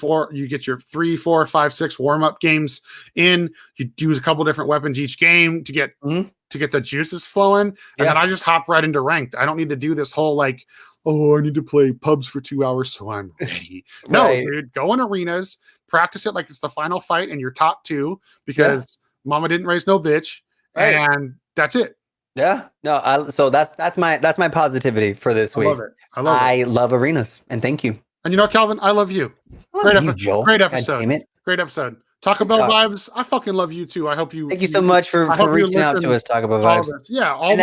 4, 5, 6 warm up games in. You use a couple different weapons each game to get the juices flowing, and then I just hop right into ranked. I don't need to do this whole like, oh, I need to play pubs for 2 hours so I'm ready. No, dude, go in arenas, practice it like it's the final fight in your top 2 because. Mama didn't raise no bitch, and that's it. Yeah, no. So that's my positivity for this week. I love arenas, and thank you. And you know, Calvin, I love you. Great episode. Great episode. Taco Bell vibes. I fucking love you too. I hope you. Thank you so much for reaching out to us, Taco Bell vibes. Yeah, and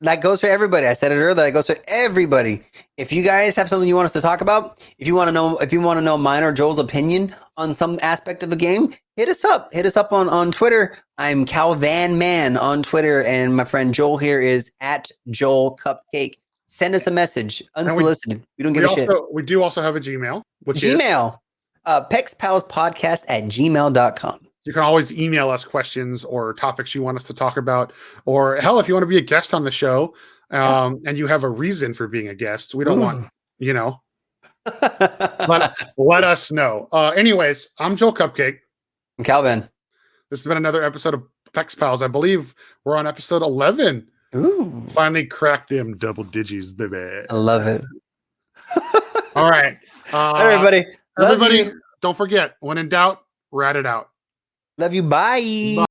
that goes for everybody. I said it earlier. That goes for everybody. If you guys have something you want us to talk about, if you want to know mine or Joel's opinion on some aspect of a game, hit us up. Hit us up on Twitter. I'm CowVan Man on Twitter, and my friend Joel here is at JoelCupcake. Send us a message, unsolicited. We don't give a shit. We do also have a Gmail, which Gmail. Pex Pals podcast at gmail.com. You can always email us questions or topics you want us to talk about, or hell, if you want to be a guest on the show, and you have a reason for being a guest, we don't want, let us know. Anyways, I'm JoelCupcake. I'm CowVan. This has been another episode of Pex Pals. I believe we're on episode 11. Ooh. Finally cracked them double digits, baby. I love it. All right. Everybody, don't forget, when in doubt, rat it out. Love you. Bye.